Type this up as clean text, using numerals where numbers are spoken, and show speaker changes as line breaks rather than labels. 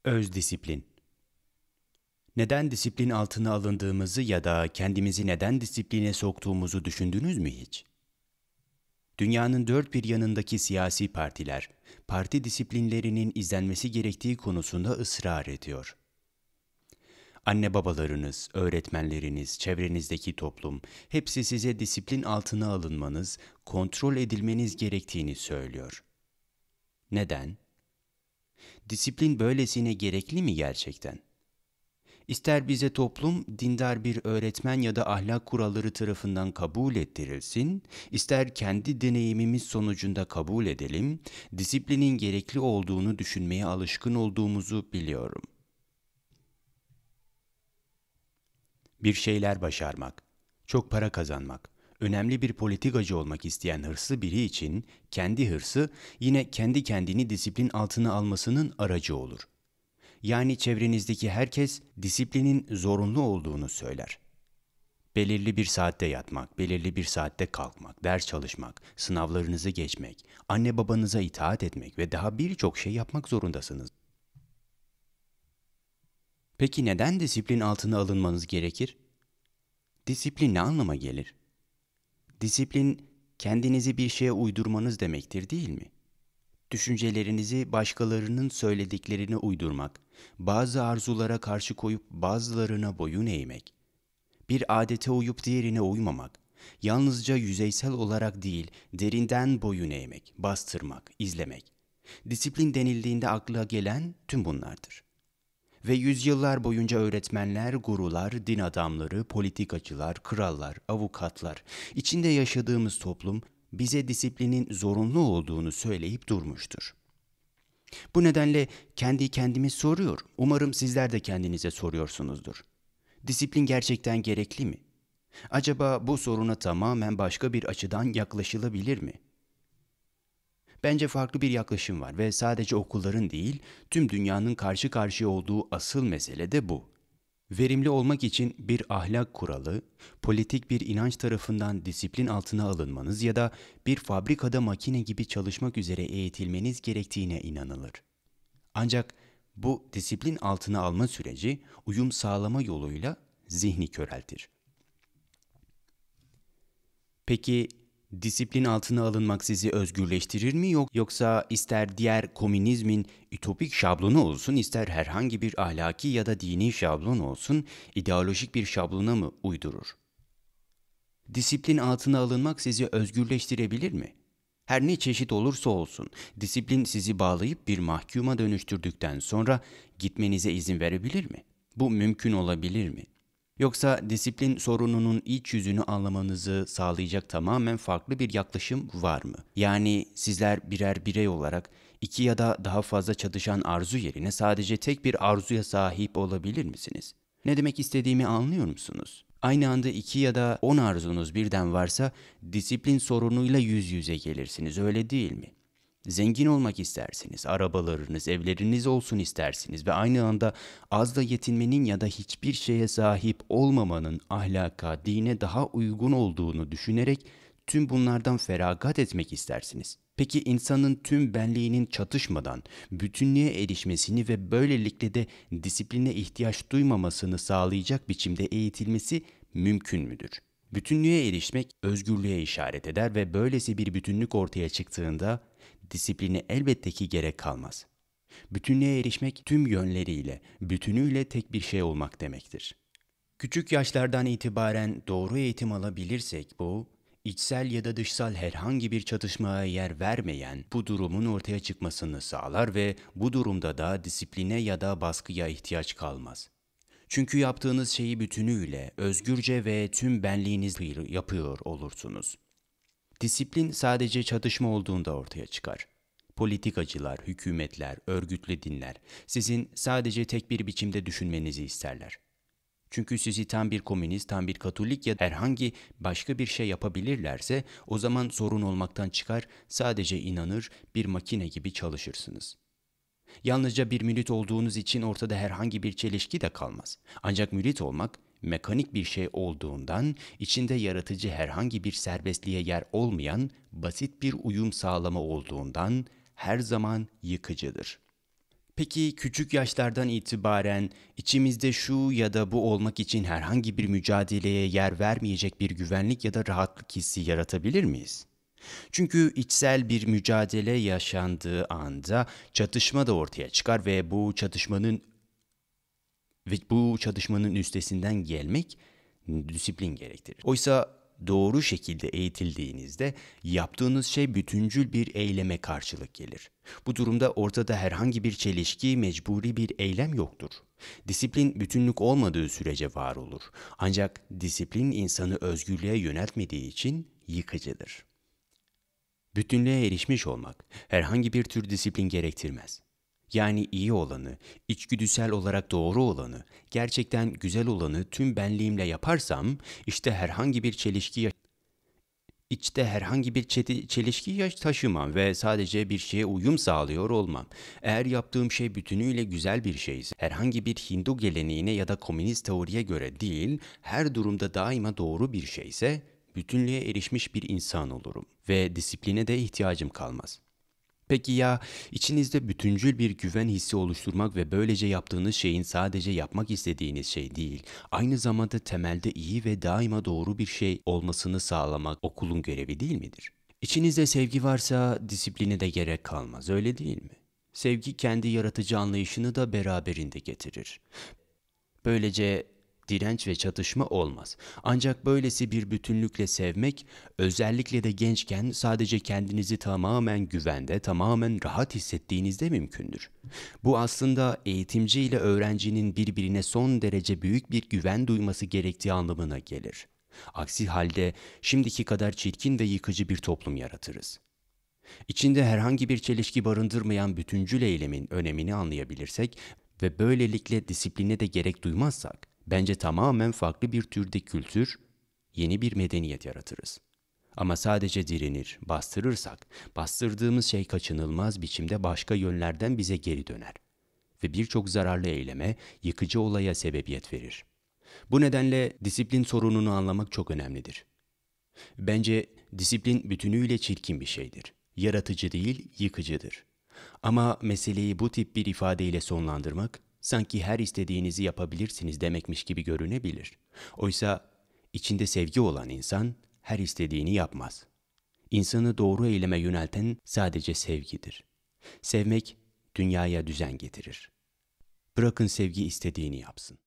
Öz disiplin. Neden disiplin altına alındığımızı ya da kendimizi neden disipline soktuğumuzu düşündünüz mü hiç? Dünyanın dört bir yanındaki siyasi partiler, parti disiplinlerinin izlenmesi gerektiği konusunda ısrar ediyor. Anne babalarınız, öğretmenleriniz, çevrenizdeki toplum, hepsi size disiplin altına alınmanız, kontrol edilmeniz gerektiğini söylüyor. Neden? Disiplin böylesine gerekli mi gerçekten? İster bize toplum, dindar bir öğretmen ya da ahlak kuralları tarafından kabul ettirilsin, ister kendi deneyimimiz sonucunda kabul edelim, disiplinin gerekli olduğunu düşünmeye alışkın olduğumuzu biliyorum. Bir şeyler başarmak, çok para kazanmak, önemli bir politikacı olmak isteyen hırslı biri için kendi hırsı yine kendi kendini disiplin altına almasının aracı olur. Yani çevrenizdeki herkes disiplinin zorunlu olduğunu söyler. Belirli bir saatte yatmak, belirli bir saatte kalkmak, ders çalışmak, sınavlarınızı geçmek, anne babanıza itaat etmek ve daha birçok şey yapmak zorundasınız. Peki neden disiplin altına alınmanız gerekir? Disiplin ne anlama gelir? Disiplin kendinizi bir şeye uydurmanız demektir, değil mi? Düşüncelerinizi başkalarının söylediklerine uydurmak, bazı arzulara karşı koyup bazılarına boyun eğmek, bir adete uyup diğerine uymamak, yalnızca yüzeysel olarak değil, derinden boyun eğmek, bastırmak, izlemek. Disiplin denildiğinde akla gelen tüm bunlardır. Ve yüzyıllar boyunca öğretmenler, gurular, din adamları, politikacılar, krallar, avukatlar, içinde yaşadığımız toplum bize disiplinin zorunlu olduğunu söyleyip durmuştur. Bu nedenle kendi kendime soruyorum. Umarım sizler de kendinize soruyorsunuzdur. Disiplin gerçekten gerekli mi? Acaba bu soruna tamamen başka bir açıdan yaklaşılabilir mi? Bence farklı bir yaklaşım var ve sadece okulların değil, tüm dünyanın karşı karşıya olduğu asıl mesele de bu. Verimli olmak için bir ahlak kuralı, politik bir inanç tarafından disiplin altına alınmanız ya da bir fabrikada makine gibi çalışmak üzere eğitilmeniz gerektiğine inanılır. Ancak bu disiplin altına alma süreci uyum sağlama yoluyla zihni köreltir. Peki disiplin altına alınmak sizi özgürleştirir mi yoksa ister diğer komünizmin ütopik şablonu olsun ister herhangi bir ahlaki ya da dini şablon olsun ideolojik bir şablona mı uydurur? Disiplin altına alınmak sizi özgürleştirebilir mi? Her ne çeşit olursa olsun disiplin sizi bağlayıp bir mahkuma dönüştürdükten sonra gitmenize izin verebilir mi? Bu mümkün olabilir mi? Yoksa disiplin sorununun iç yüzünü anlamanızı sağlayacak tamamen farklı bir yaklaşım var mı? Yani sizler birer birey olarak iki ya da daha fazla çatışan arzu yerine sadece tek bir arzuya sahip olabilir misiniz? Ne demek istediğimi anlıyor musunuz? Aynı anda 2 ya da 10 arzunuz birden varsa disiplin sorunuyla yüz yüze gelirsiniz, öyle değil mi? Zengin olmak istersiniz, arabalarınız, evleriniz olsun istersiniz ve aynı anda azla yetinmenin ya da hiçbir şeye sahip olmamanın ahlaka, dine daha uygun olduğunu düşünerek tüm bunlardan feragat etmek istersiniz. Peki insanın tüm benliğinin çatışmadan bütünlüğe erişmesini ve böylelikle de disipline ihtiyaç duymamasını sağlayacak biçimde eğitilmesi mümkün müdür? Bütünlüğe erişmek özgürlüğe işaret eder ve böylesi bir bütünlük ortaya çıktığında disipline elbette ki gerek kalmaz. Bütünlüğe erişmek tüm yönleriyle, bütünüyle tek bir şey olmak demektir. Küçük yaşlardan itibaren doğru eğitim alabilirsek bu, içsel ya da dışsal herhangi bir çatışmaya yer vermeyen bu durumun ortaya çıkmasını sağlar ve bu durumda da disipline ya da baskıya ihtiyaç kalmaz. Çünkü yaptığınız şeyi bütünüyle, özgürce ve tüm benliğinizle yapıyor olursunuz. Disiplin sadece çatışma olduğunda ortaya çıkar. Politikacılar, hükümetler, örgütlü dinler sizin sadece tek bir biçimde düşünmenizi isterler. Çünkü sizi tam bir komünist, tam bir katolik ya herhangi başka bir şey yapabilirlerse o zaman sorun olmaktan çıkar, sadece inanır, bir makine gibi çalışırsınız. Yalnızca bir mürit olduğunuz için ortada herhangi bir çelişki de kalmaz. Ancak mürit olmak mekanik bir şey olduğundan, içinde yaratıcı herhangi bir serbestliğe yer olmayan basit bir uyum sağlama olduğundan her zaman yıkıcıdır. Peki küçük yaşlardan itibaren içimizde şu ya da bu olmak için herhangi bir mücadeleye yer vermeyecek bir güvenlik ya da rahatlık hissi yaratabilir miyiz? Çünkü içsel bir mücadele yaşandığı anda çatışma da ortaya çıkar ve bu çatışmanın üstesinden gelmek disiplin gerektirir. Oysa doğru şekilde eğitildiğinizde yaptığınız şey bütüncül bir eyleme karşılık gelir. Bu durumda ortada herhangi bir çelişki, mecburi bir eylem yoktur. Disiplin bütünlük olmadığı sürece var olur. Ancak disiplin insanı özgürlüğe yöneltmediği için yıkıcıdır. Bütünlüğe erişmiş olmak herhangi bir tür disiplin gerektirmez. Yani iyi olanı, içgüdüsel olarak doğru olanı, gerçekten güzel olanı tüm benliğimle yaparsam, işte herhangi bir çelişki taşımam ve sadece bir şeye uyum sağlıyor olmam. Eğer yaptığım şey bütünüyle güzel bir şeyse, herhangi bir Hindu geleneğine ya da komünist teoriye göre değil, her durumda daima doğru bir şeyse, bütünlüğe erişmiş bir insan olurum ve disipline de ihtiyacım kalmaz. Peki ya içinizde bütüncül bir güven hissi oluşturmak ve böylece yaptığınız şeyin sadece yapmak istediğiniz şey değil, aynı zamanda temelde iyi ve daima doğru bir şey olmasını sağlamak okulun görevi değil midir? İçinizde sevgi varsa disipline de gerek kalmaz, öyle değil mi? Sevgi kendi yaratıcı anlayışını da beraberinde getirir. Böylece direnç ve çatışma olmaz. Ancak böylesi bir bütünlükle sevmek, özellikle de gençken sadece kendinizi tamamen güvende, tamamen rahat hissettiğinizde mümkündür. Bu aslında eğitimci ile öğrencinin birbirine son derece büyük bir güven duyması gerektiği anlamına gelir. Aksi halde şimdiki kadar çirkin ve yıkıcı bir toplum yaratırız. İçinde herhangi bir çelişki barındırmayan bütüncül eylemin önemini anlayabilirsek ve böylelikle disipline de gerek duymazsak, bence tamamen farklı bir türde kültür, yeni bir medeniyet yaratırız. Ama sadece direnir, bastırırsak, bastırdığımız şey kaçınılmaz biçimde başka yönlerden bize geri döner ve birçok zararlı eyleme, yıkıcı olaya sebebiyet verir. Bu nedenle disiplin sorununu anlamak çok önemlidir. Bence disiplin bütünüyle çirkin bir şeydir. Yaratıcı değil, yıkıcıdır. Ama meseleyi bu tip bir ifadeyle sonlandırmak, sanki her istediğinizi yapabilirsiniz demekmiş gibi görünebilir. Oysa içinde sevgi olan insan her istediğini yapmaz. İnsanı doğru eyleme yönelten sadece sevgidir. Sevmek dünyaya düzen getirir. Bırakın sevgi istediğini yapsın.